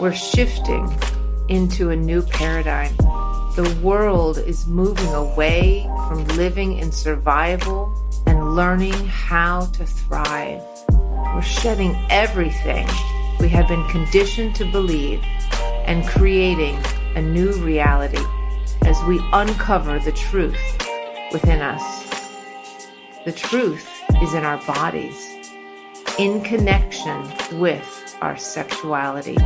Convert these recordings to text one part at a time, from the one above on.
We're shifting into a new paradigm. The world is moving away from living in survival and learning how to thrive. We're shedding everything we have been conditioned to believe and creating a new reality as we uncover the truth within us. The truth is in our bodies, in connection with our sexuality.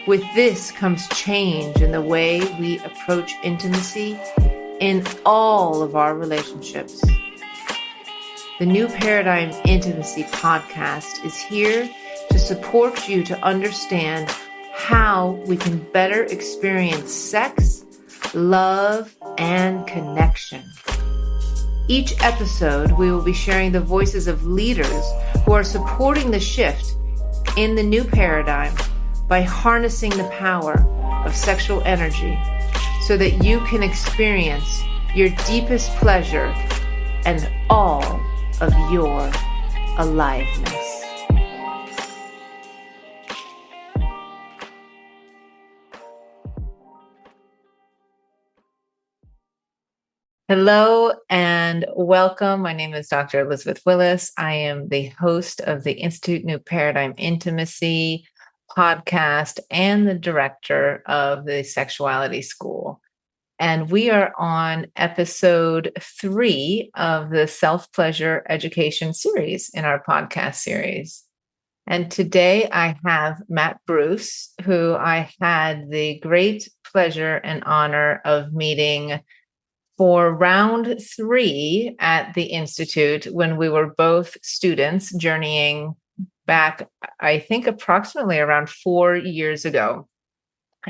With this comes change in the way we approach intimacy in all of our relationships. The New Paradigm Intimacy podcast is here to support you to understand how we can better experience sex, love, and connection. Each episode, we will be sharing the voices of leaders who are supporting the shift in the new paradigm by harnessing the power of sexual energy so that you can experience your deepest pleasure and all of your aliveness. Hello and welcome. My name is Dr. Elizabeth Willis. I am the host of the Institute New Paradigm Intimacy podcast and the director of the Sexuality School. And we are on episode 3 of the Self-Pleasure Education series in our podcast series. And today I have Matt Bruce, who I had the great pleasure and honor of meeting for round 3 at the Institute when we were both students journeying back, I think approximately around 4 years ago.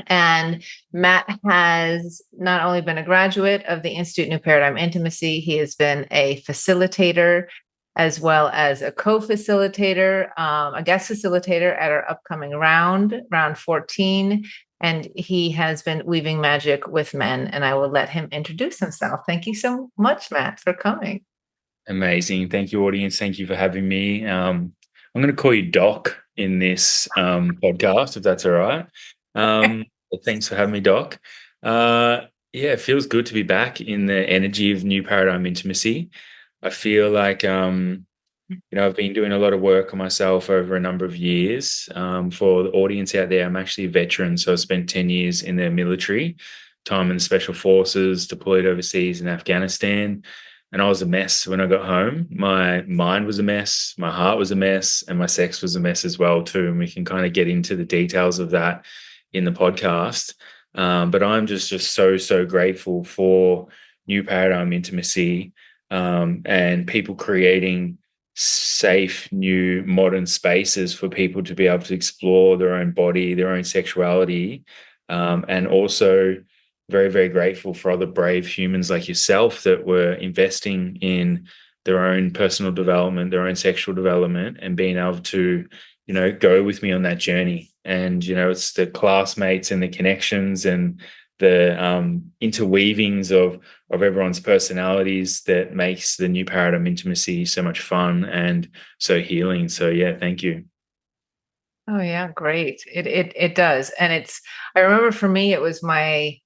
And Matt has not only been a graduate of the Institute New Paradigm Intimacy, he has been a facilitator as well as a co-facilitator, a guest facilitator at our upcoming round 14. And he has been weaving magic with men, and I will let him introduce himself. Thank you so much, Matt, for coming. Amazing. Thank you, audience. Thank you for having me. I'm going to call you Doc in this podcast, if that's all right. Thanks for having me, Doc. It feels good to be back in the energy of New Paradigm Intimacy. I feel like, I've been doing a lot of work on myself over a number of years. For the audience out there, I'm actually a veteran, so I spent 10 years in the military, time in the Special Forces, deployed overseas in Afghanistan, and I was a mess when I got home. My mind was a mess, my heart was a mess, and my sex was a mess as well too, and we can kind of get into the details of that in the podcast. But I'm just so grateful for New Paradigm Intimacy and people creating safe, new, modern spaces for people to be able to explore their own body, their own sexuality, and also very, very grateful for other brave humans like yourself that were investing in their own personal development, their own sexual development, and being able to, go with me on that journey. And, it's the classmates and the connections and the interweavings of everyone's personalities that makes the New Paradigm Intimacy so much fun and so healing. So thank you. Oh yeah, great. It does. And I remember for me, it was my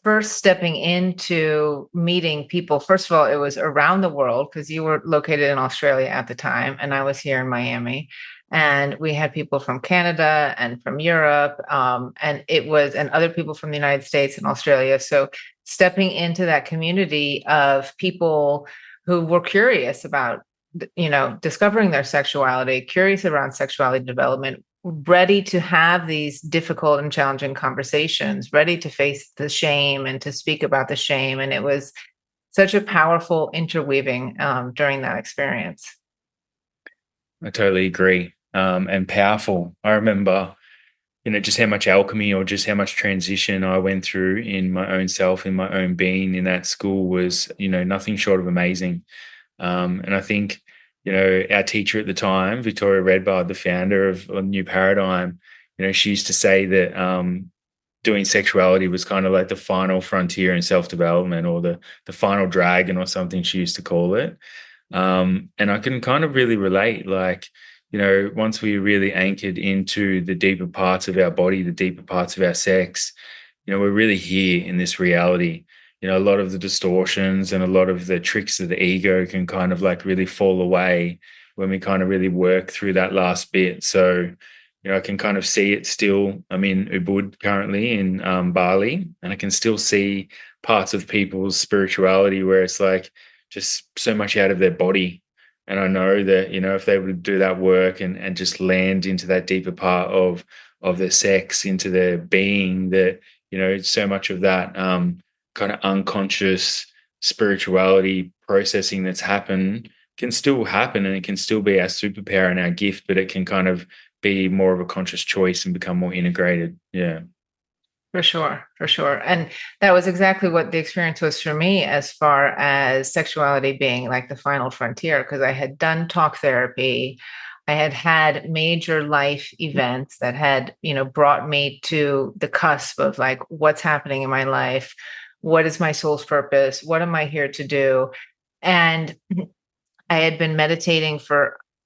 first stepping into meeting people. First of all, it was around the world because you were located in Australia at the time and I was here in Miami. And we had people from Canada and from Europe, and other people from the United States and Australia. So stepping into that community of people who were curious about, discovering their sexuality, curious around sexuality development, ready to have these difficult and challenging conversations, ready to face the shame and to speak about the shame. And it was such a powerful interweaving during that experience. I totally agree. And powerful. I remember, just how much alchemy or just how much transition I went through in my own self, in my own being in that school was, nothing short of amazing. And I think, our teacher at the time, Victoria Redbard, the founder of New Paradigm, she used to say that doing sexuality was kind of like the final frontier in self-development or the final dragon or something she used to call it. And I can kind of really relate, like, once we really anchored into the deeper parts of our body, the deeper parts of our sex, we're really here in this reality. A lot of the distortions and a lot of the tricks of the ego can kind of like really fall away when we kind of really work through that last bit. So, I can kind of see it still. I'm in Ubud currently in Bali, and I can still see parts of people's spirituality where it's like just so much out of their body. And I know that, if they would do that work and just land into that deeper part of their sex, into their being, that, so much of that kind of unconscious spirituality processing that's happened can still happen, and it can still be our superpower and our gift, but it can kind of be more of a conscious choice and become more integrated. Yeah. For sure, for sure. And that was exactly what the experience was for me, as far as sexuality being like the final frontier, because I had done talk therapy. I had had major life events that had, brought me to the cusp of like, what's happening in my life? What is my soul's purpose? What am I here to do? And I had been meditating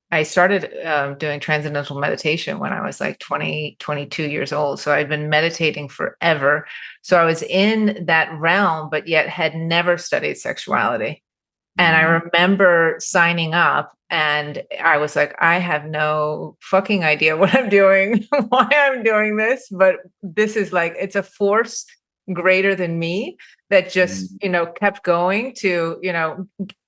I started doing transcendental meditation when I was like 22 years old. So I'd been meditating forever. So I was in that realm, but yet had never studied sexuality. And I remember signing up, and I was like, I have no fucking idea what I'm doing, why I'm doing this, but this is like, it's a force greater than me that just, kept going to,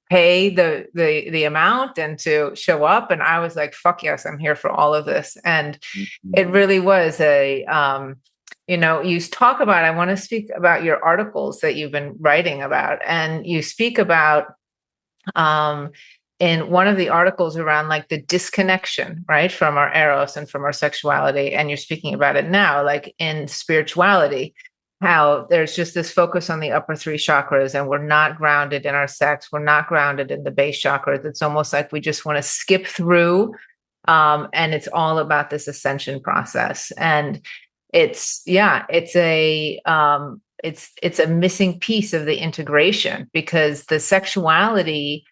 pay the amount and to show up. And I was like, fuck yes, I'm here for all of this. And it really was you talk about, I want to speak about your articles that you've been writing about. And you speak about, in one of the articles, around like the disconnection, right, from our eros and from our sexuality. And you're speaking about it now, like in spirituality, how there's just this focus on the upper three chakras, and we're not grounded in our sex. We're not grounded in the base chakras. It's almost like we just want to skip through. And it's all about this ascension process. And it's a missing piece of the integration, because the sexuality,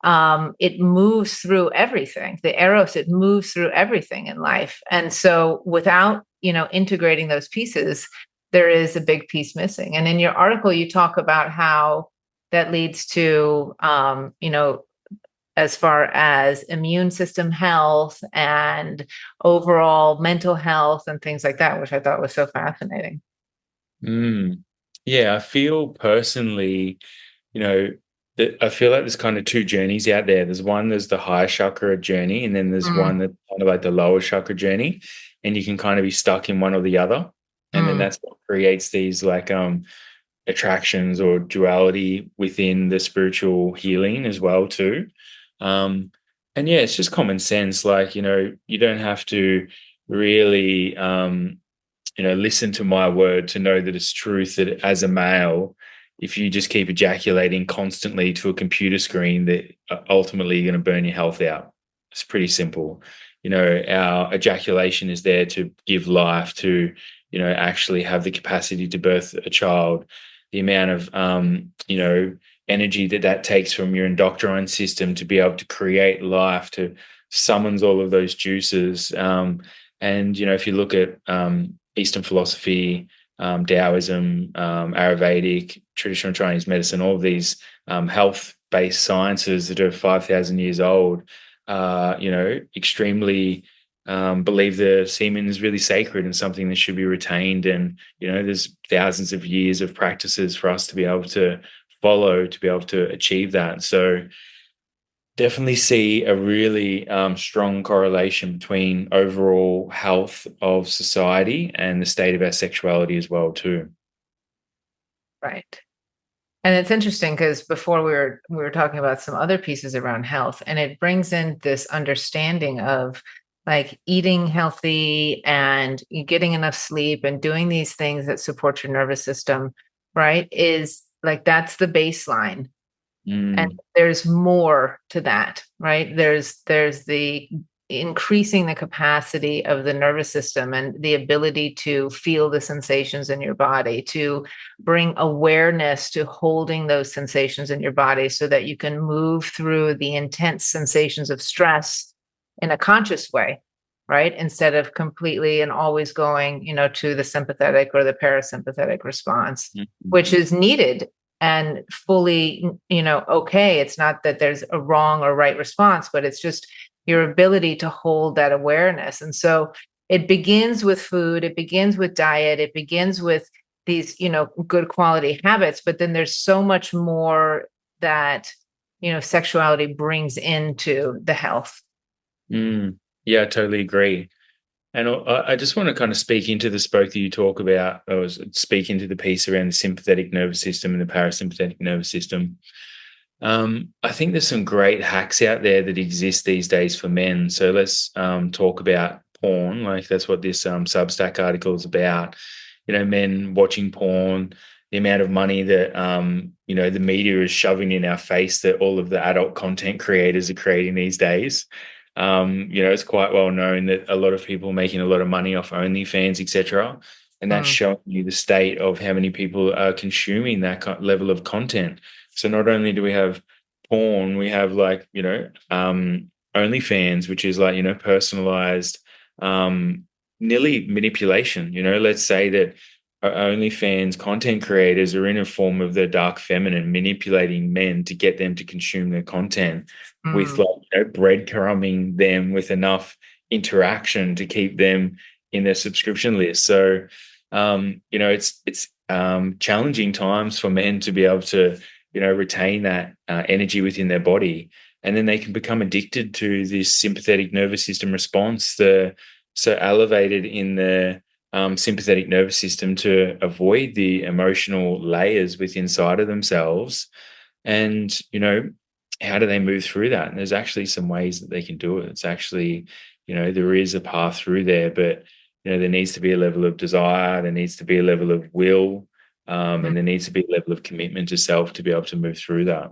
it moves through everything. The eros, it moves through everything in life. And so without, integrating those pieces, there is a big piece missing. And in your article, you talk about how that leads to, as far as immune system health and overall mental health and things like that, which I thought was so fascinating. Yeah, I feel personally, that I feel like there's kind of two journeys out there. There's the higher chakra journey, and then there's one that's kind of like the lower chakra journey, and you can kind of be stuck in one or the other. And then that's what creates these like attractions or duality within the spiritual healing as well too. And yeah, it's just common sense. Like, you don't have to really listen to my word to know that it's truth, that as a male, if you just keep ejaculating constantly to a computer screen, that ultimately you're going to burn your health out. It's pretty simple. Our ejaculation is there to give life, to actually have the capacity to birth a child. The amount of energy that takes from your endocrine system to be able to create life, to summons all of those juices. And if you look at Eastern philosophy, Taoism, Ayurvedic, traditional Chinese medicine, all of these health-based sciences that are 5,000 years old, extremely believe the semen is really sacred and something that should be retained. And, there's thousands of years of practices for us to be able to follow, to be able to achieve that. So definitely see a really strong correlation between overall health of society and the state of our sexuality as well too. Right. And it's interesting because before we were talking about some other pieces around health, and it brings in this understanding of like eating healthy and getting enough sleep and doing these things that support your nervous system, right? Is like, that's the baseline. And there's more to that, right? There's the increasing the capacity of the nervous system and the ability to feel the sensations in your body, to bring awareness to holding those sensations in your body so that you can move through the intense sensations of stress in a conscious way, right? Instead of completely and always going, to the sympathetic or the parasympathetic response, which is needed and fully, okay. It's not that there's a wrong or right response, but it's just your ability to hold that awareness. And so it begins with food, it begins with diet, it begins with these, good quality habits, but then there's so much more that, sexuality brings into the health. Yeah, I totally agree. And I just want to kind of speak into the spoke that you talk about, or speak into the piece around the sympathetic nervous system and the parasympathetic nervous system. I think there's some great hacks out there that exist these days for men. So let's talk about porn. Like that's what this Substack article is about. Men watching porn, the amount of money that the media is shoving in our face that all of the adult content creators are creating these days. It's quite well known that a lot of people are making a lot of money off OnlyFans, etc. And that's showing you the state of how many people are consuming that level of content. So not only do we have porn, we have OnlyFans, which is personalized, nearly manipulation. Let's say that OnlyFans content creators are in a form of the dark feminine, manipulating men to get them to consume their content with breadcrumbing them with enough interaction to keep them in their subscription list. So, it's challenging times for men to be able to, retain that energy within their body. And then they can become addicted to this sympathetic nervous system response. They're so elevated in the sympathetic nervous system to avoid the emotional layers within inside of themselves. And, how do they move through that? And there's actually some ways that they can do it. It's actually, there is a path through there, but, there needs to be a level of desire, there needs to be a level of will, and there needs to be a level of commitment to self to be able to move through that.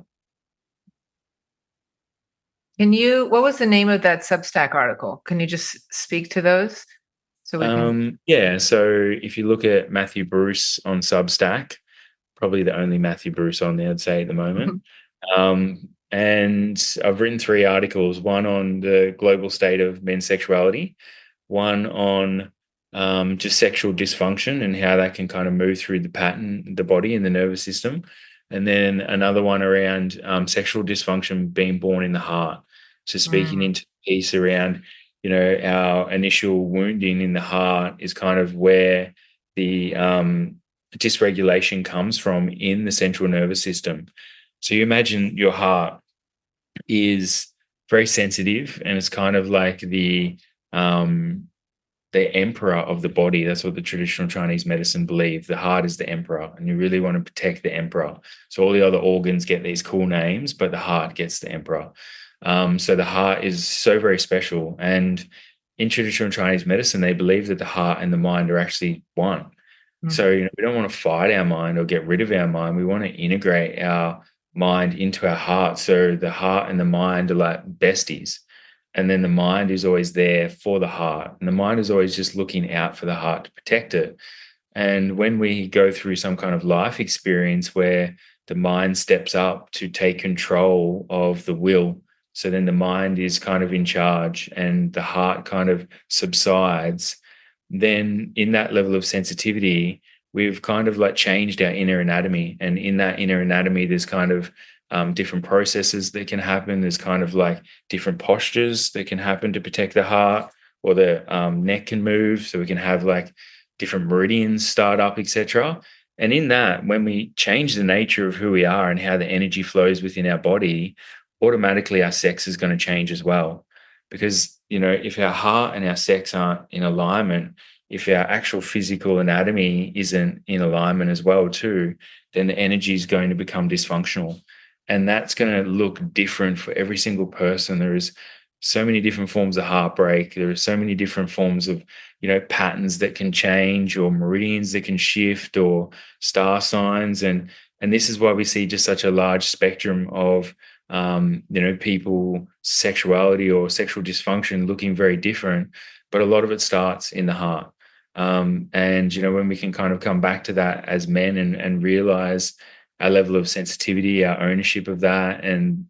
What was the name of that Substack article? Can you just speak to those? So we can... Yeah. So if you look at Mathew Bruce on Substack, probably the only Mathew Bruce on there, I'd say at the moment. And I've written 3 articles, one on the global state of men's sexuality, one on just sexual dysfunction and how that can kind of move through the body and the nervous system. And then another one around sexual dysfunction being born in the heart. So speaking into the piece around, our initial wounding in the heart is kind of where the dysregulation comes from in the central nervous system. So you imagine your heart is very sensitive and it's kind of like the emperor of the body. That's what the traditional Chinese medicine believe. The heart is the emperor and you really want to protect the emperor. So all the other organs get these cool names, but the heart gets the emperor. So the heart is so very special. And in traditional Chinese medicine, they believe that the heart and the mind are actually one. So we don't want to fight our mind or get rid of our mind. We want to integrate our mind into our heart. So the heart and the mind are like besties. And then the mind is always there for the heart. And the mind is always just looking out for the heart to protect it. And when we go through some kind of life experience where the mind steps up to take control of the will, so then the mind is kind of in charge and the heart kind of subsides, then in that level of sensitivity, we've kind of like changed our inner anatomy. And in that inner anatomy, there's kind of different processes that can happen. There's kind of like different postures that can happen to protect the heart, or the neck can move. So we can have like different meridians start up, etc. And in that, when we change the nature of who we are and how the energy flows within our body, automatically our sex is going to change as well. Because, if our heart and our sex aren't in alignment, if our actual physical anatomy isn't in alignment as well too, then the energy is going to become dysfunctional. And that's going to look different for every single person. There is so many different forms of heartbreak. There are so many different forms of, patterns that can change, or meridians that can shift, or star signs. And this is why we see just such a large spectrum of, people, sexuality or sexual dysfunction looking very different. But a lot of it starts in the heart. And, when we can kind of come back to that as men and realize our level of sensitivity, our ownership of that, and,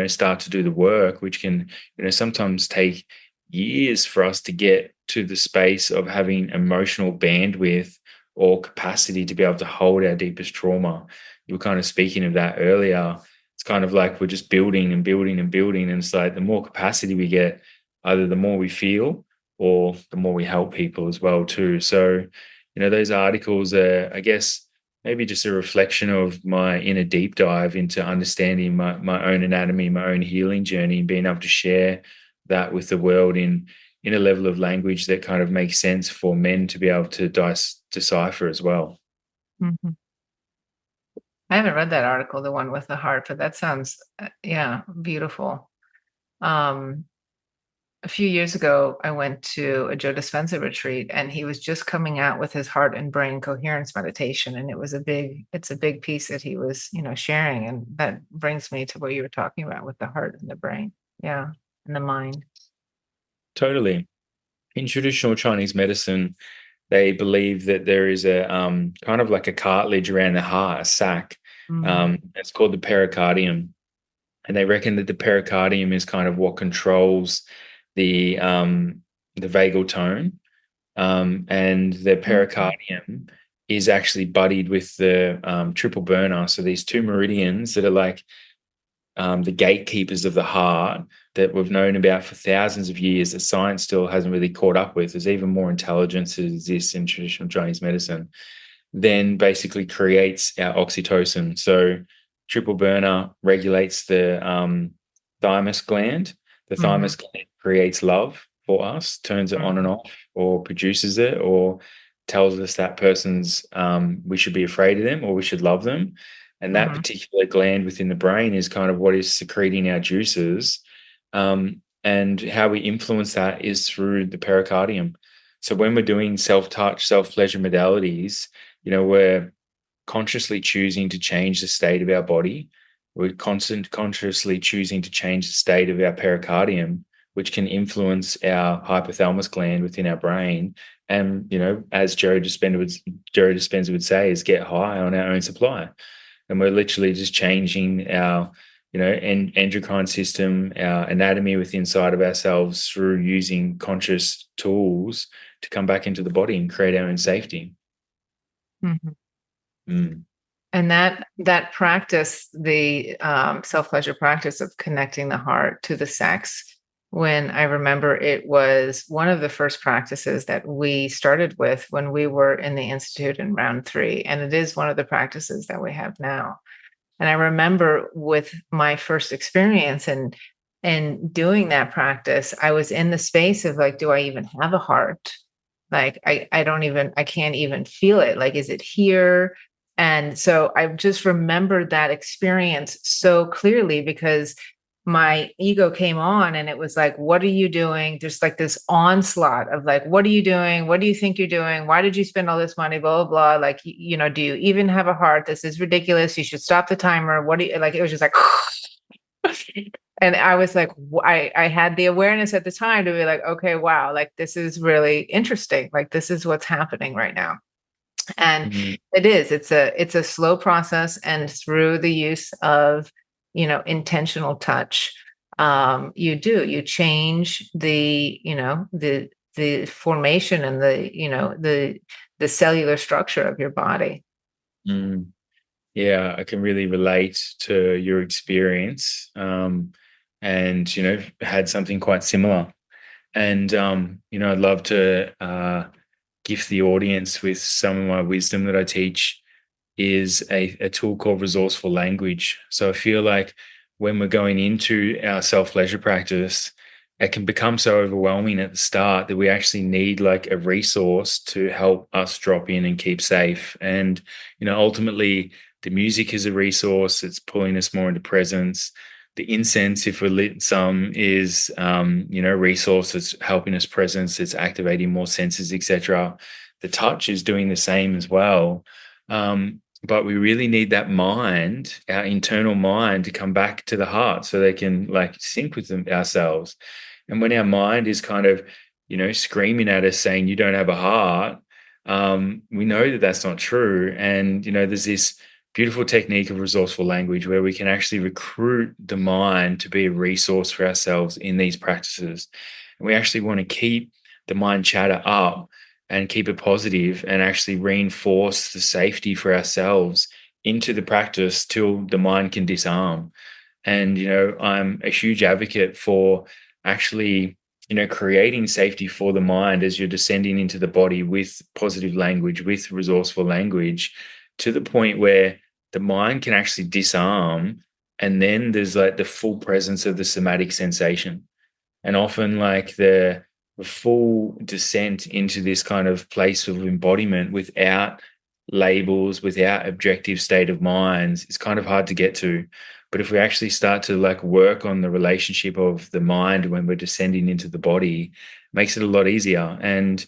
start to do the work, which can, sometimes take years for us to get to the space of having emotional bandwidth or capacity to be able to hold our deepest trauma. You were kind of speaking of that earlier. It's kind of like we're just building and building and building. And it's like the more capacity we get, either the more we feel or the more we help people as well too. So, those articles are, I guess, maybe just a reflection of my inner deep dive into understanding my own anatomy, my own healing journey, and being able to share that with the world in a level of language that kind of makes sense for men to be able to decipher as well. Mm-hmm. I haven't read that article, the one with the heart, but that sounds, beautiful. A few years ago, I went to a Joe Dispenza retreat, and he was just coming out with his heart and brain coherence meditation. And it's a big piece that he was, sharing. And that brings me to what you were talking about with the heart and the brain. Yeah. And the mind. Totally. In traditional Chinese medicine, they believe that there is a kind of like a cartilage around the heart, a sac. It's called the pericardium. And they reckon that the pericardium is kind of what controls the vagal tone. And the pericardium is actually buddied with the triple burner. So these two meridians that are like the gatekeepers of the heart that we've known about for thousands of years that science still hasn't really caught up with. There's even more intelligence that exists in traditional Chinese medicine, then basically creates our oxytocin. So triple burner regulates the thymus gland. The thymus gland creates love for us, turns it on and off, or produces it, or tells us that person's we should be afraid of them or we should love them. And that particular gland within the brain is kind of what is secreting our juices. And how we influence that is through the pericardium. So when we're doing self-touch, self-pleasure modalities, we're consciously choosing to change the state of our body. We're consciously choosing to change the state of our pericardium, which can influence our hypothalamus gland within our brain. And, as Joe Dispenza would say, is get high on our own supply. And we're literally just changing our, endocrine system, our anatomy within inside of ourselves through using conscious tools to come back into the body and create our own safety. And that practice, the self-pleasure practice of connecting the heart to the sex, when I remember it was one of the first practices that we started with when we were in the Institute in round 3. And it is one of the practices that we have now. And I remember with my first experience and doing that practice, I was in the space of like, do I even have a heart? Like, I can't even feel it. Like, is it here? And so I just remembered that experience so clearly because my ego came on and it was like, what are you doing? There's like this onslaught of like, what are you doing? What do you think you're doing? Why did you spend all this money? Blah, blah, blah. Like, do you even have a heart? This is ridiculous. You should stop the timer. What do you like? It was just like, and I was like, I had the awareness at the time to be like, okay, wow, like this is really interesting. Like this is what's happening right now. And it's a slow process. And through the use of intentional touch, you change the formation and the cellular structure of your body. Yeah, I can really relate to your experience, and had something quite similar. And I'd love to gift the audience with some of my wisdom that I teach is a tool called resourceful language. So I feel like when we're going into our self-pleasure practice, it can become so overwhelming at the start that we actually need like a resource to help us drop in and keep safe. And, ultimately the music is a resource. It's pulling us more into presence. The incense, if we're lit some, is, a resource that's helping us presence. It's activating more senses, etc. The touch is doing the same as well. But we really need that mind, our internal mind, to come back to the heart so they can like sync with ourselves. And when our mind is kind of, screaming at us saying, you don't have a heart, we know that that's not true. And, there's this beautiful technique of resourceful language where we can actually recruit the mind to be a resource for ourselves in these practices. And we actually want to keep the mind chatter up and keep it positive and actually reinforce the safety for ourselves into the practice till the mind can disarm. And, I'm a huge advocate for actually, creating safety for the mind as you're descending into the body with positive language, with resourceful language, to the point where the mind can actually disarm. And then there's like the full presence of the somatic sensation. And often, like the full descent into this kind of place of embodiment without labels, without objective state of minds, is kind of hard to get to. But if we actually start to like work on the relationship of the mind when we're descending into the body, it makes it a lot easier. And,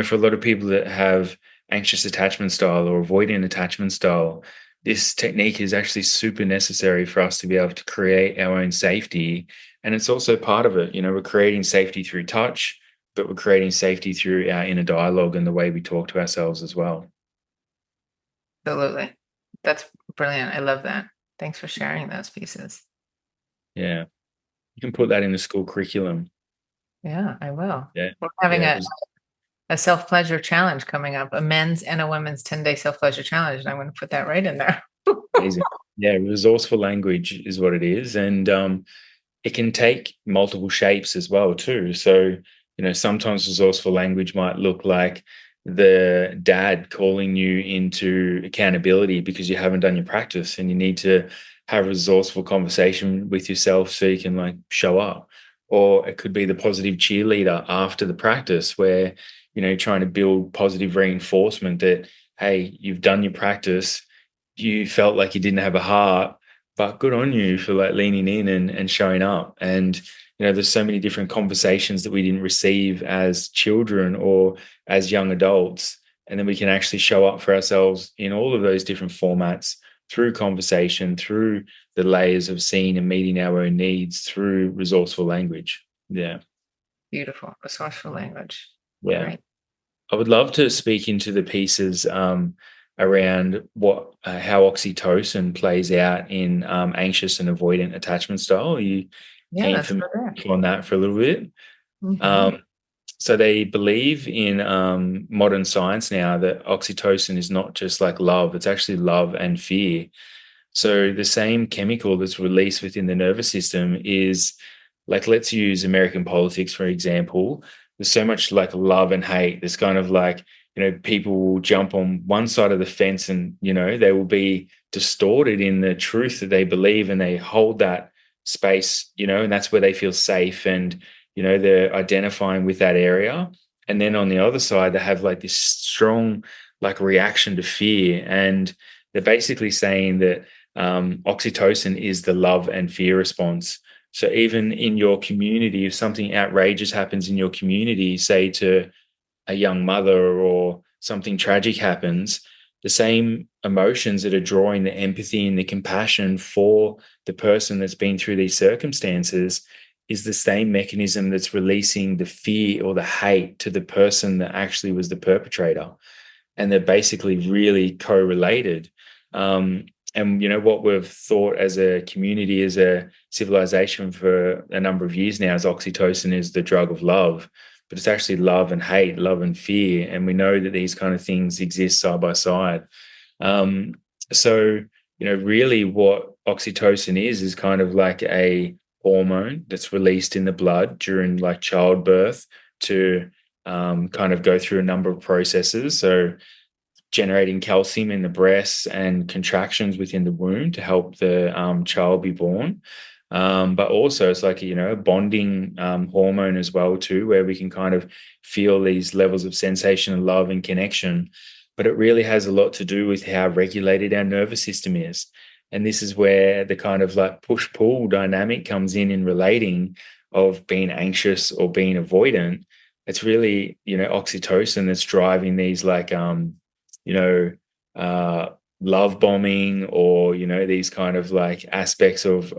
for a lot of people that have anxious attachment style or avoidant attachment style, this technique is actually super necessary for us to be able to create our own safety. And it's also part of it. We're creating safety through touch, but we're creating safety through our inner dialogue and the way we talk to ourselves as well. Absolutely. That's brilliant. I love that. Thanks for sharing those pieces. Yeah. You can put that in the school curriculum. Yeah, I will. Yeah. We're having Yeah. a self-pleasure challenge coming up, a men's and a women's 10-day self-pleasure challenge. And I'm going to put that right in there. Amazing. Yeah. Resourceful language is what it is. And it can take multiple shapes as well, too. So, sometimes resourceful language might look like the dad calling you into accountability because you haven't done your practice and you need to have a resourceful conversation with yourself so you can like show up. Or it could be the positive cheerleader after the practice where, trying to build positive reinforcement that, hey, you've done your practice, you felt like you didn't have a heart, but good on you for like leaning in and showing up. And, there's so many different conversations that we didn't receive as children or as young adults. And then we can actually show up for ourselves in all of those different formats through conversation, through the layers of seeing and meeting our own needs through resourceful language. Yeah. Beautiful. Resourceful language. Yeah. Great. I would love to speak into the pieces around what how oxytocin plays out in anxious and avoidant attachment style. Are you Yeah, keen that's for me correct. on that for a little bit? Mhm. So they believe in modern science now that oxytocin is not just like love; it's actually love and fear. So the same chemical that's released within the nervous system is like, let's use American politics, for example. There's so much like love and hate. There's kind of like, people will jump on one side of the fence and, they will be distorted in the truth that they believe and they hold that space, and that's where they feel safe and, they're identifying with that area. And then on the other side, they have like this strong like reaction to fear. And they're basically saying that oxytocin is the love and fear response. So even in your community, if something outrageous happens in your community, say to a young mother or something tragic happens, the same emotions that are drawing the empathy and the compassion for the person that's been through these circumstances is the same mechanism that's releasing the fear or the hate to the person that actually was the perpetrator. And they're basically really correlated. And what we've thought as a community, as a civilization for a number of years now is oxytocin is the drug of love, but it's actually love and hate, love and fear. And we know that these kind of things exist side by side. So, really what oxytocin is kind of like a hormone that's released in the blood during like childbirth to kind of go through a number of processes. So generating calcium in the breasts and contractions within the womb to help the child be born. But also it's like, a bonding hormone as well too, where we can kind of feel these levels of sensation and love and connection. But it really has a lot to do with how regulated our nervous system is. And this is where the kind of like push-pull dynamic comes in relating of being anxious or being avoidant. It's really, oxytocin that's driving these like you know, love bombing or, these kind of like aspects of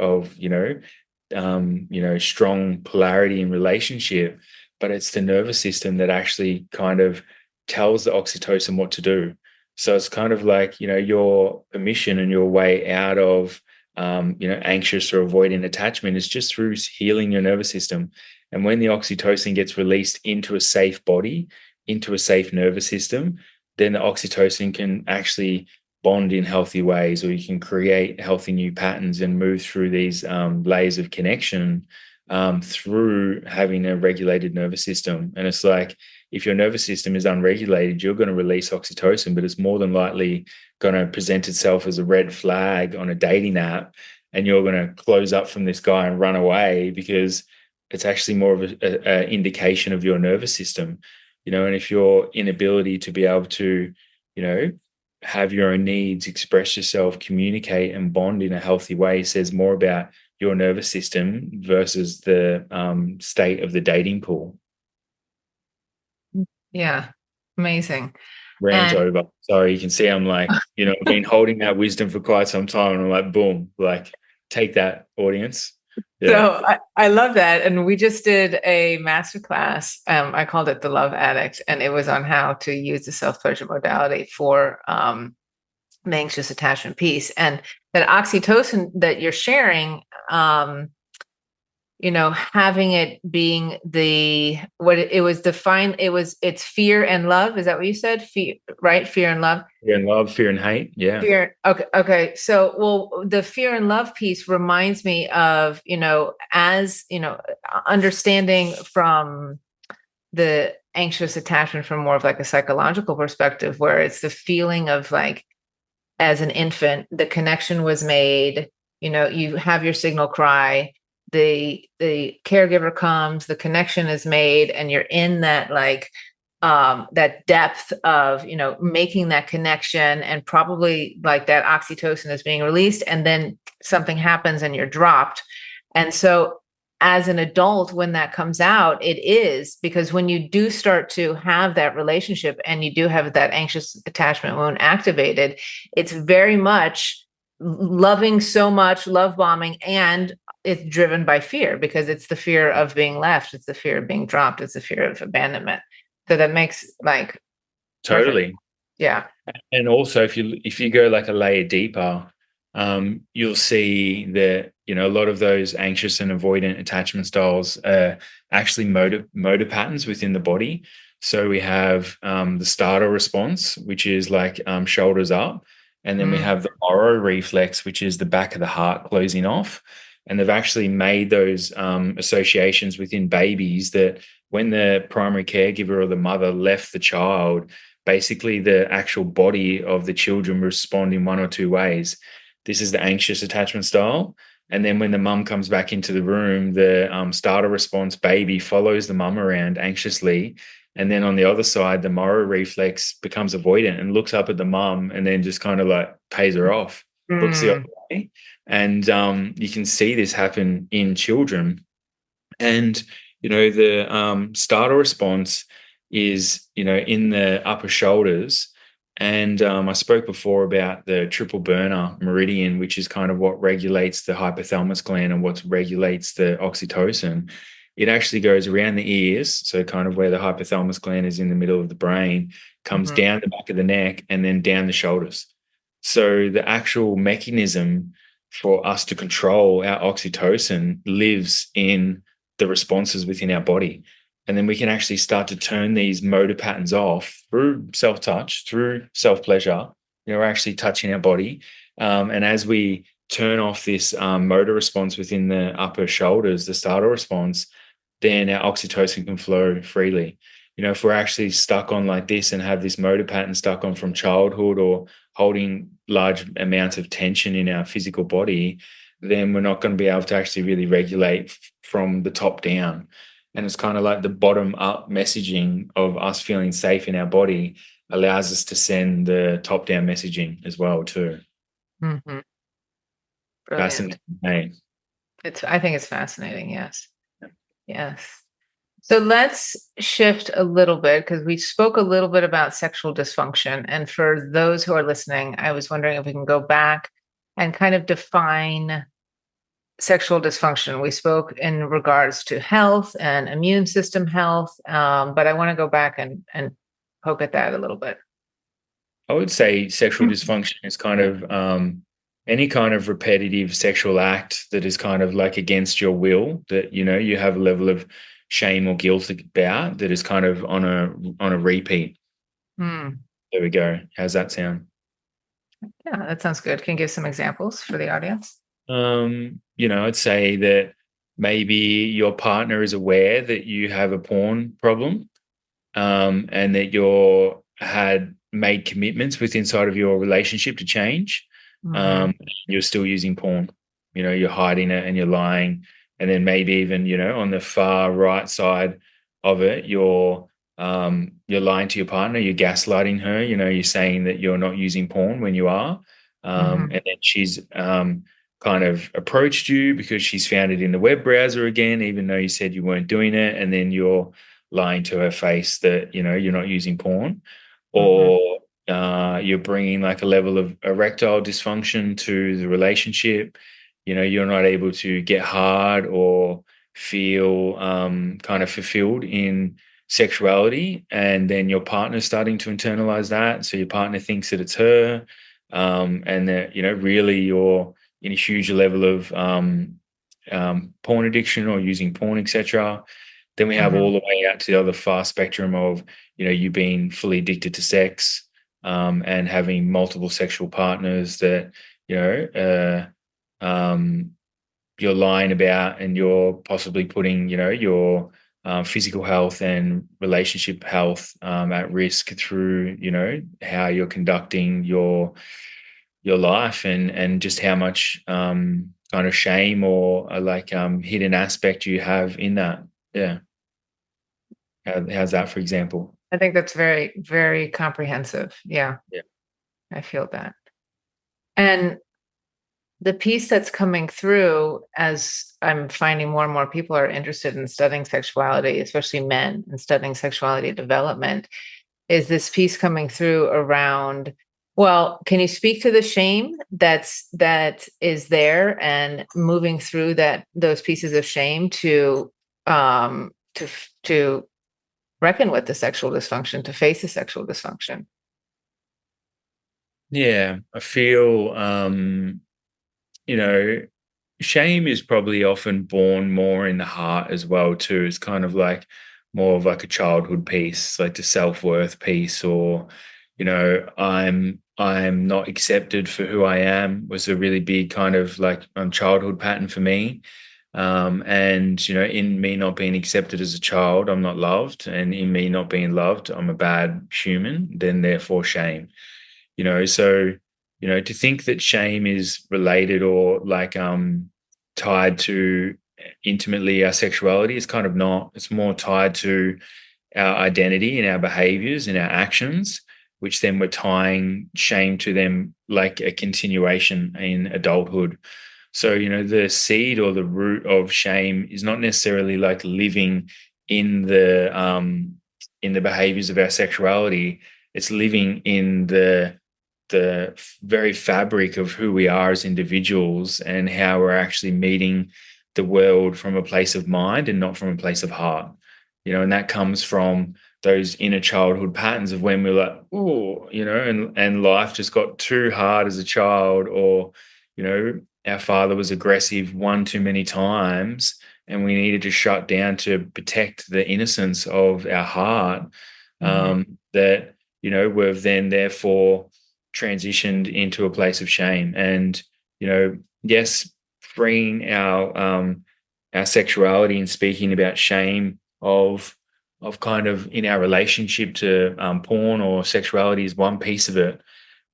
strong polarity in relationship. But it's the nervous system that actually kind of tells the oxytocin what to do. So it's kind of like, your permission and your way out of, anxious or avoiding attachment is just through healing your nervous system. And when the oxytocin gets released into a safe body, into a safe nervous system, then the oxytocin can actually bond in healthy ways, or you can create healthy new patterns and move through these layers of connection through having a regulated nervous system. And it's like, if your nervous system is unregulated, you're going to release oxytocin, but it's more than likely going to present itself as a red flag on a dating app. And you're going to close up from this guy and run away because it's actually more of an indication of your nervous system. And if your inability to be able to, have your own needs, express yourself, communicate, and bond in a healthy way says more about your nervous system versus the state of the dating pool. Yeah. Amazing. Rant over. Sorry, you can see I'm like, I've been holding that wisdom for quite some time, and I'm like, boom, like, take that, audience. Yeah. So I love that. And we just did a masterclass. I called it The Love Addict, and it was on how to use the self-pleasure modality for the anxious attachment piece. And that oxytocin that you're sharing, having it being it was defined, it's fear and love. Is that what you said? Fear, right? Fear and love. Fear and love, fear and hate. Yeah. Fear. Okay. So, well, the fear and love piece reminds me of, understanding from the anxious attachment from more of like a psychological perspective, where it's the feeling of like, as an infant, the connection was made, you have your signal cry, the caregiver comes, the connection is made, and you're in that like that depth of making that connection, and probably like that oxytocin is being released, and then something happens and you're dropped. And so as an adult, when that comes out, it is because when you do start to have that relationship and you do have that anxious attachment wound activated, it's very much loving so much, love bombing, and it's driven by fear, because it's the fear of being left, it's the fear of being dropped, it's the fear of abandonment. So that makes like totally perfect. Yeah. And also, if you go like a layer deeper, you'll see that a lot of those anxious and avoidant attachment styles are actually motor patterns within the body. So we have the starter response, which is like shoulders up, and then we have the Moro reflex, which is the back of the heart closing off. And they've actually made those associations within babies that when the primary caregiver or the mother left the child, basically the actual body of the children respond in one or two ways. This is the anxious attachment style. And then when the mum comes back into the room, the starter response baby follows the mum around anxiously. And then on the other side, the Moro reflex becomes avoidant and looks up at the mum and then just kind of like pays her off, looks the other way. And you can see this happen in children. And, the starter response is, in the upper shoulders. And I spoke before about the triple burner meridian, which is kind of what regulates the hypothalamus gland and what regulates the oxytocin. It actually goes around the ears, so kind of where the hypothalamus gland is in the middle of the brain, comes down the back of the neck, and then down the shoulders. So the actual mechanism for us to control our oxytocin lives in the responses within our body. And then we can actually start to turn these motor patterns off through self-touch, through self-pleasure. We're actually touching our body. And as we turn off this motor response within the upper shoulders, the starter response, then our oxytocin can flow freely. If we're actually stuck on like this and have this motor pattern stuck on from childhood, or holding large amounts of tension in our physical body, then we're not going to be able to actually really regulate from the top down. And it's kind of like the bottom up messaging of us feeling safe in our body allows us to send the top down messaging as well too. Mm-hmm. Fascinating. Hey. I think it's fascinating. Yes. Yes. So let's shift a little bit, because we spoke a little bit about sexual dysfunction. And for those who are listening, I was wondering if we can go back and kind of define sexual dysfunction. We spoke in regards to health and immune system health, but I want to go back and poke at that a little bit. I would say sexual dysfunction is kind of any kind of repetitive sexual act that is kind of like against your will, that you have a level of shame or guilt about, that is kind of on a repeat. Mm. There we go. How's that sound? Yeah, that sounds good. Can you give some examples for the audience? I'd say that maybe your partner is aware that you have a porn problem, and that you're had made commitments with inside of your relationship to change. Hmm. You're still using porn. You're hiding it and you're lying, and then maybe even on the far right side of it, you're lying to your partner. You're gaslighting her. You're saying that you're not using porn when you are, Hmm. and then she's kind of approached you because she's found it in the web browser again, even though you said you weren't doing it, and then you're lying to her face that you're not using porn, Hmm. or you're bringing like a level of erectile dysfunction to the relationship. You're not able to get hard or feel kind of fulfilled in sexuality, and then your partner's starting to internalize that, so your partner thinks that it's her, and that really you're in a huge level of porn addiction or using porn, etc. Then we have all Hmm. the way out to the other far spectrum of, you being fully addicted to sex, and having multiple sexual partners that, you know, um, you're lying about, and you're possibly putting, your physical health and relationship health at risk through, how you're conducting your life, and just how much kind of shame or like hidden aspect you have in that. Yeah. How's that, for example? I think that's very, very comprehensive. Yeah, Yeah. I feel that. And the piece that's coming through as I'm finding more and more people are interested in studying sexuality, especially men, and studying sexuality development, is this piece coming through around, well, can you speak to the shame that is there, and moving through those pieces of shame um to to reckon with the sexual dysfunction, to face the sexual dysfunction. Yeah. I feel, you know, shame is probably often born more in the heart as well too. It's kind of like more of like a childhood piece, like the self-worth piece, or I'm not accepted for who I am was a really big kind of like childhood pattern for me. And in me not being accepted as a child, I'm not loved, and in me not being loved, I'm a bad human, then therefore shame. So to think that shame is related or like tied to intimately our sexuality is kind of not. It's more tied to our identity and our behaviors and our actions, which then we're tying shame to them like a continuation in adulthood. So the seed or the root of shame is not necessarily like living in the behaviors of our sexuality. It's living in the very fabric of who we are as individuals, and how we're actually meeting the world from a place of mind and not from a place of heart. And that comes from those inner childhood patterns of when we're like, oh, and life just got too hard as a child, or, our father was aggressive one too many times, and we needed to shut down to protect the innocence of our heart. Mhm. That, we've then therefore transitioned into a place of shame. And, yes, freeing our sexuality and speaking about shame of kind of in our relationship to porn or sexuality is one piece of it.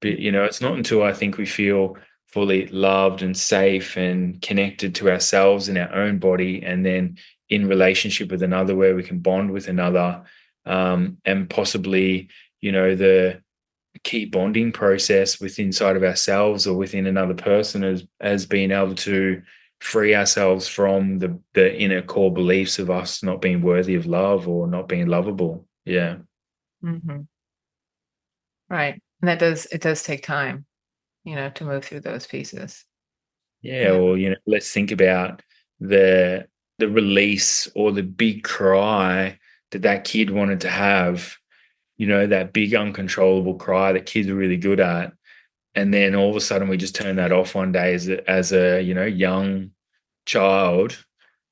But it's not until I think we feel fully loved and safe and connected to ourselves and our own body, and then in relationship with another, where we can bond with another, and possibly the key bonding process within inside of ourselves or within another person, as being able to free ourselves from the inner core beliefs of us not being worthy of love or not being lovable. Yeah. Mhm. Right. And it does take time, to move through those pieces. Yeah. Yeah. Or, let's think about the release or the big cry that kid wanted to have, that big uncontrollable cry that kids are really good at. And then all of a sudden we just turn that off one day as a young child.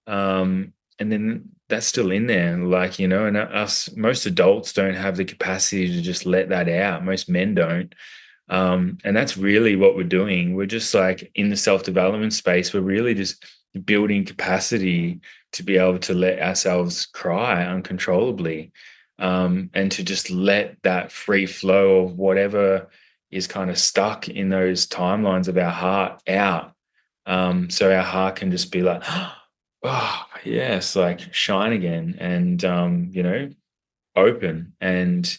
And then that's still in there, like, and us, most adults don't have the capacity to just let that out. Most men don't. And that's really what we're doing. We're just like in the self-development space, we're really just building capacity to be able to let ourselves cry uncontrollably, and to just let that free flow of whatever is kind of stuck in those timelines of our heart out. So our heart can just be like, oh, yes, like shine again, and, open, and,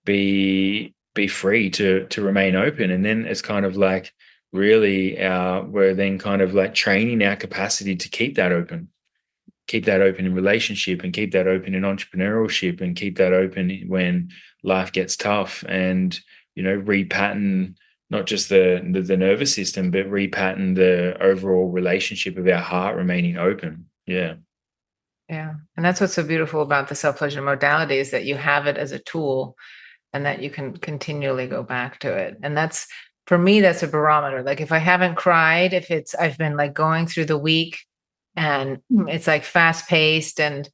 be free to remain open. And then it's kind of like really we're then kind of like training our capacity to keep that open in relationship, and keep that open in entrepreneurship, and keep that open when life gets tough, and repattern not just the nervous system, but repattern the overall relationship of our heart remaining open. Yeah. Yeah. And that's what's so beautiful about the self-pleasure modality, is that you have it as a tool and that you can continually go back to it. And that's, for me, that's a barometer. Like if I haven't cried, if I've been like going through the week and it's like fast paced, and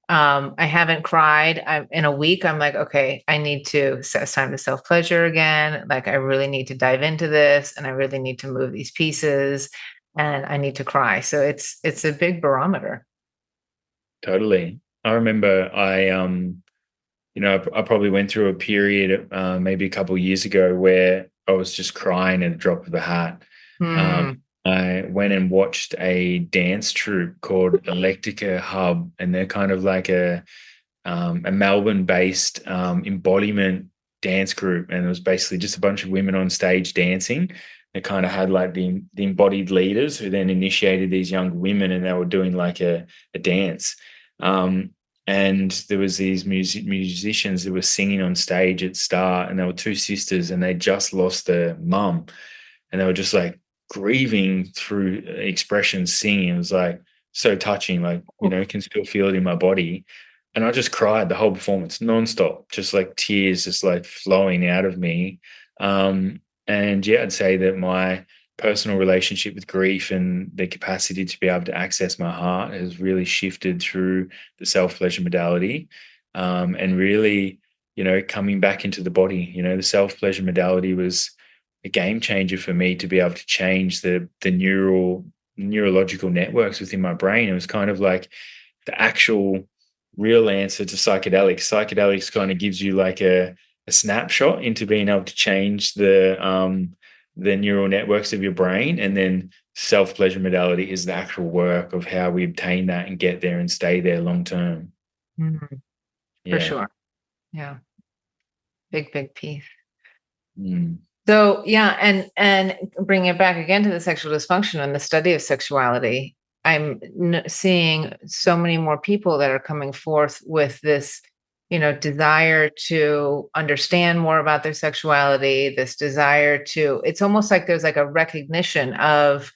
I haven't cried in a week, I'm like, okay, it's time to self-pleasure again. Like I really need to dive into this, and I really need to move these pieces, and I need to cry. So it's a big barometer. Totally. I remember I probably went through a period, maybe a couple of years ago, where I was just crying at a drop of a hat. Hmm. I went and watched a dance troupe called Electica Hub, and they're kind of like a Melbourne-based embodiment dance group, and it was basically just a bunch of women on stage dancing. They kind of had like the embodied leaders who then initiated these young women, and they were doing like a dance. Um, and there was these musicians that were singing on stage at start, and they were two sisters, and they just lost their mum, and they were just like grieving through expressions, singing. It was like so touching, like, can still feel it in my body. And I just cried the whole performance nonstop, just like tears just like flowing out of me. And yeah, I'd say that my personal relationship with grief and the capacity to be able to access my heart has really shifted through the self-pleasure modality. And really, coming back into the body. The self-pleasure modality was a game changer for me to be able to change the neurological networks within my brain. It was kind of like the actual real answer to psychedelics. Psychedelics kind of gives you like a snapshot into being able to change the neural networks of your brain, and then self-pleasure modality is the actual work of how we obtain that and get there and stay there long term. Mhm. For Yeah. sure. Yeah. Big piece. Mm. So yeah, and bring it back again to the sexual dysfunction and the study of sexuality. I'm seeing so many more people that are coming forth with this, desire to understand more about their sexuality, this desire to, it's almost like there's like a recognition of,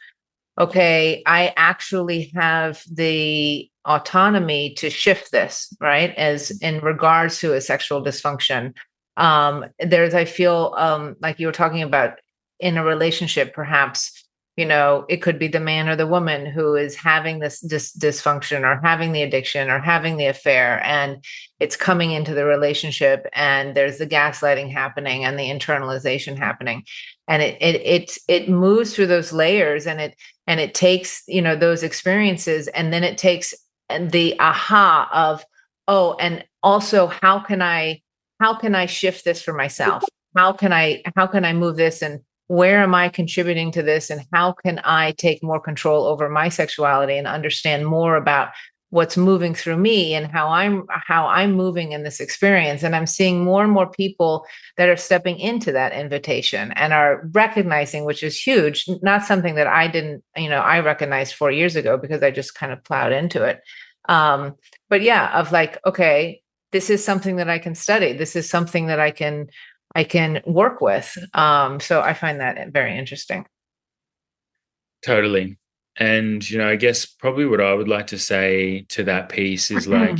okay, I actually have the autonomy to shift this, right? As in regards to a sexual dysfunction. I feel like you were talking about in a relationship, perhaps, it could be the man or the woman who is having this dysfunction, or having the addiction, or having the affair, and it's coming into the relationship, and there's the gaslighting happening and the internalization happening. And it moves through those layers, and it takes those experiences, and then it takes the aha of, oh, and also how can I shift this for myself? How can I move this, and where am I contributing to this, and how can I take more control over my sexuality and understand more about what's moving through me, and how I'm moving in this experience. And I'm seeing more and more people that are stepping into that invitation and are recognizing, which is huge, not something that I recognized 4 years ago, because I just kind of plowed into it. But yeah, of like, okay, this is something that I can study. This is something that I can work with. So I find that very interesting. Totally. And, I guess probably what I would like to say to that piece is like,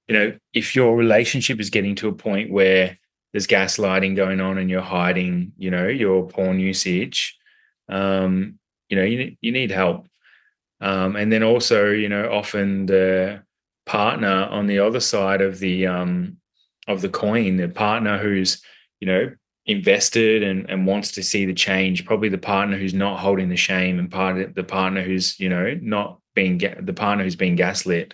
if your relationship is getting to a point where there's gaslighting going on and you're hiding, your porn usage, you need help. And then also, often the partner on the other side of the coin, the partner who's, invested and wants to see the change, probably the partner who's not holding the shame, and the partner who's, not being the partner who's being gaslit,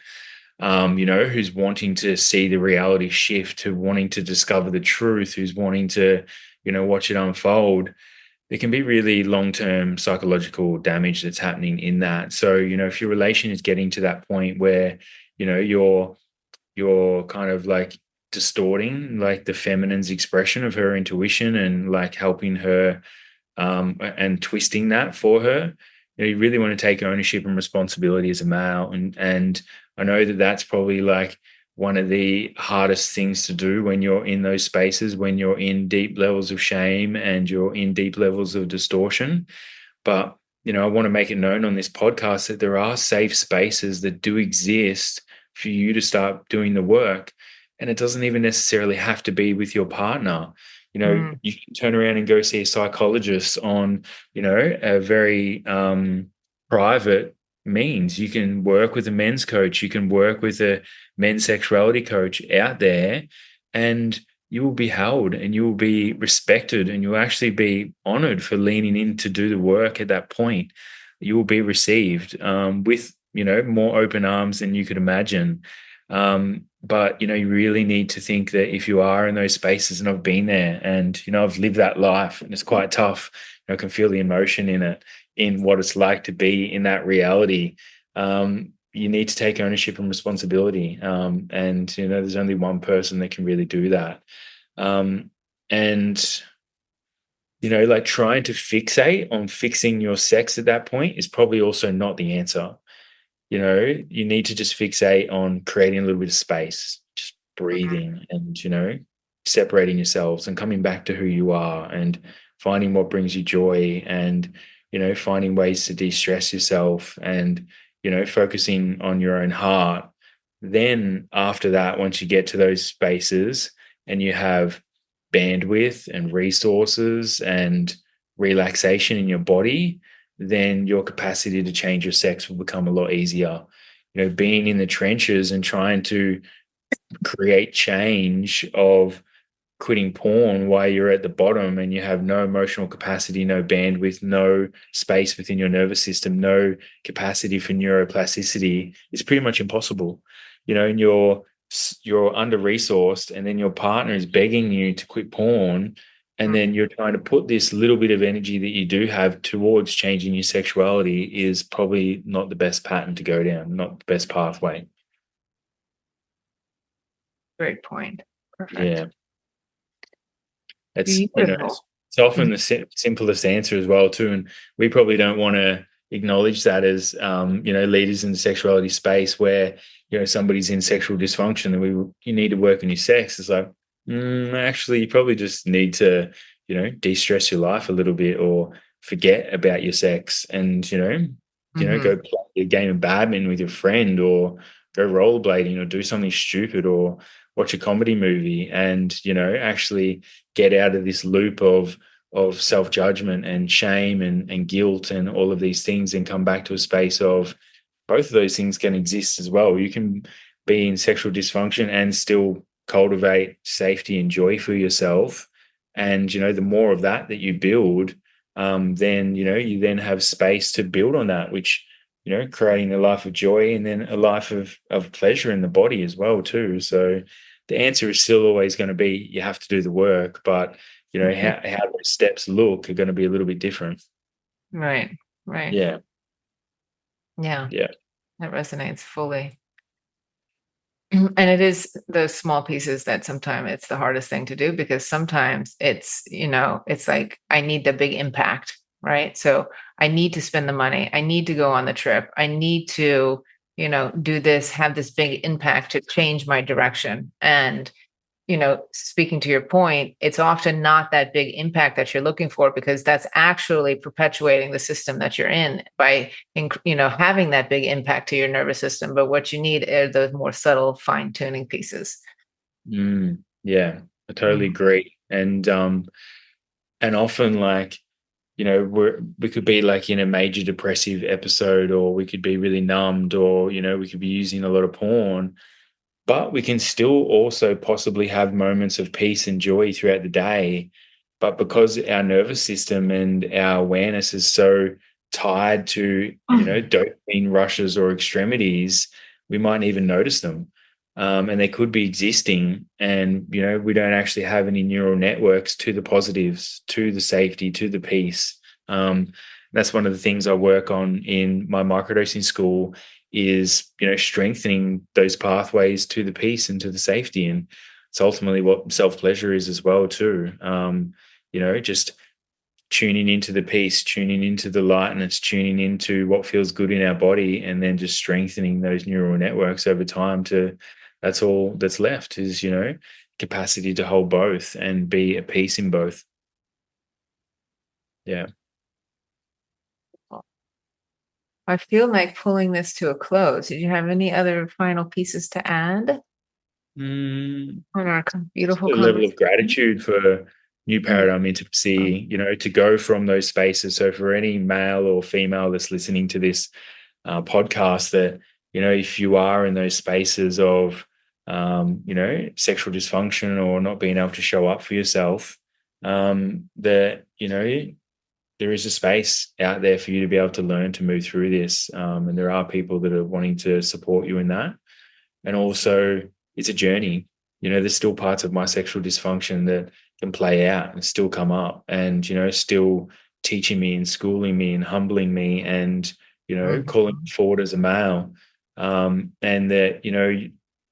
who's wanting to see the reality shift, who wanting to discover the truth, who's wanting to, watch it unfold. There can be really long-term psychological damage that's happening in that. So, if your relation is getting to that point where, you're kind of like distorting like the feminine's expression of her intuition and like helping her and twisting that for her, you really want to take ownership and responsibility as a male. And I know that that's probably like one of the hardest things to do when you're in those spaces, when you're in deep levels of shame and you're in deep levels of distortion. But, I want to make it known on this podcast that there are safe spaces that do exist for you to start doing the work. And it doesn't even necessarily have to be with your partner. You can turn around and go see a psychologist on, a very private means. You can work with a men's coach. You can work with a men's sexuality coach out there, and you will be held and you will be respected and you'll actually be honored for leaning in to do the work at that point. You will be received with, more open arms than you could imagine. But, you really need to think that if you are in those spaces, and I've been there and, I've lived that life, and it's quite tough. I can feel the emotion in it, in what it's like to be in that reality. You need to take ownership and responsibility. And, there's only one person that can really do that. And, like trying to fixate on fixing your sex at that point is probably also not the answer. You need to just fixate on creating a little bit of space, just breathing and, separating yourselves and coming back to who you are and finding what brings you joy and, finding ways to de-stress yourself and, focusing on your own heart. Then after that, once you get to those spaces and you have bandwidth and resources and relaxation in your body, then your capacity to change your sex will become a lot easier. Being in the trenches and trying to create change of quitting porn while you're at the bottom and you have no emotional capacity, no bandwidth, no space within your nervous system, no capacity for neuroplasticity, is pretty much impossible. And you're under-resourced, and then your partner is begging you to quit porn, and then you're trying to put this little bit of energy that you do have towards changing your sexuality, is probably not the best pattern to go down, not the best pathway. Great point. Perfect. Yeah. It's often the simplest answer as well too. And we probably don't want to acknowledge that as, leaders in the sexuality space where, somebody's in sexual dysfunction and you need to work on your sex. It's like, actually, you probably just need to, de-stress your life a little bit, or forget about your sex and, go play a game of badminton with your friend, or go rollerblading, or do something stupid, or watch a comedy movie, and, actually get out of this loop of self-judgment and shame and guilt and all of these things, and come back to a space of both of those things can exist as well. You can be in sexual dysfunction and still cultivate safety and joy for yourself. And, the more of that you build, then, you then have space to build on that, which, creating a life of joy and then a life of pleasure in the body as well too. So the answer is still always going to be, you have to do the work, but, how those steps look are going to be a little bit different. Right. Yeah. That resonates fully. And it is those small pieces that sometimes it's the hardest thing to do, because sometimes it's, it's like, I need the big impact, right? So I need to spend the money. I need to go on the trip. I need to, do this, have this big impact to change my direction. And, speaking to your point, it's often not that big impact that you're looking for, because that's actually perpetuating the system that you're in by, having that big impact to your nervous system. But what you need are those more subtle fine tuning pieces. Yeah, I totally agree. And often, like, we could be like in a major depressive episode, or we could be really numbed, or, we could be using a lot of porn, but we can still also possibly have moments of peace and joy throughout the day. But because our nervous system and our awareness is so tied to, dopamine rushes or extremities, we mightn't even notice them. And they could be existing, and, we don't actually have any neural networks to the positives, to the safety, to the peace. That's one of the things I work on in my microdosing school, is, strengthening those pathways to the peace and to the safety. And it's ultimately what self-pleasure is as well too. Just tuning into the peace, tuning into the lightness, tuning into what feels good in our body, and then just strengthening those neural networks over time. That's all that's left, is, capacity to hold both and be at peace in both. Yeah. I feel like pulling this to a close. Did you have any other final pieces to add on our beautiful a level of gratitude for new paradigm intimacy, to go from those spaces. So for any male or female that's listening to this podcast, that, if you are in those spaces of, sexual dysfunction, or not being able to show up for yourself, that, there is a space out there for you to be able to learn to move through this. And there are people that are wanting to support you in that. And also, it's a journey. There's still parts of my sexual dysfunction that can play out and still come up, and, still teaching me and schooling me and humbling me, and, calling me forward as a male. And that,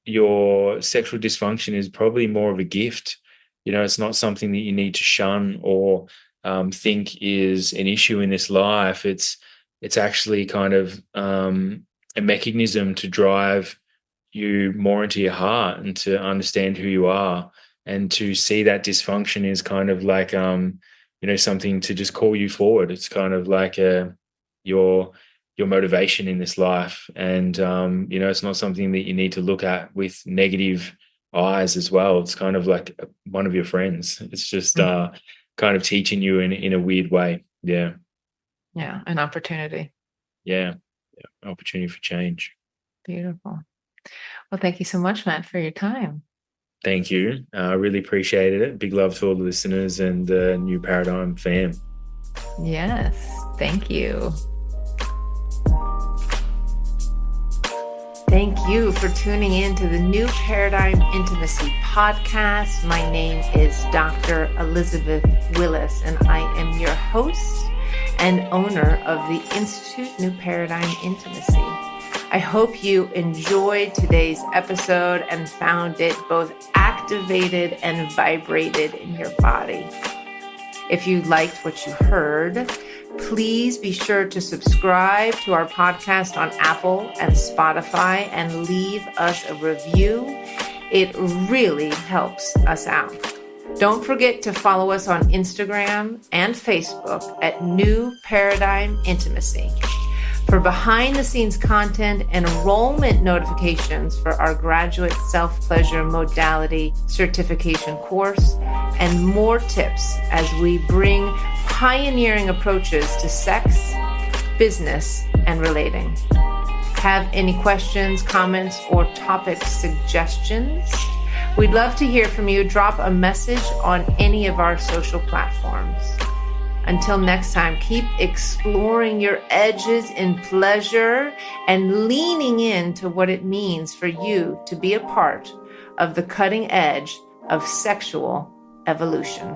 your sexual dysfunction is probably more of a gift. It's not something that you need to shun or think is an issue in this life. It's actually kind of a mechanism to drive you more into your heart, and to understand who you are, and to see that dysfunction is kind of like something to just call you forward. It's kind of like your motivation in this life. And it's not something that you need to look at with negative eyes as well. It's kind of like one of your friends. It's just kind of teaching you in a weird way. Yeah. An opportunity. Yeah. Opportunity for change. Beautiful. Well, thank you so much, Matt, for your time. Thank you. I really appreciated it. Big love to all the listeners and the New Paradigm fam. Yes. Thank you. Thank you for tuning in to the New Paradigm Intimacy podcast. My name is Dr. Elizabeth Willis, and I am your host and owner of the Institute New Paradigm Intimacy. I hope you enjoyed today's episode and found it both activated and vibrated in your body. If you liked what you heard, please be sure to subscribe to our podcast on Apple and Spotify and leave us a review. It really helps us out. Don't forget to follow us on Instagram and Facebook at New Paradigm Intimacy. For behind-the-scenes content and enrollment notifications for our graduate self-pleasure modality certification course, and more tips as we bring pioneering approaches to sex, business, and relating. Have any questions, comments, or topic suggestions? We'd love to hear from you. Drop a message on any of our social platforms. Until next time, keep exploring your edges in pleasure and leaning into what it means for you to be a part of the cutting edge of sexual evolution.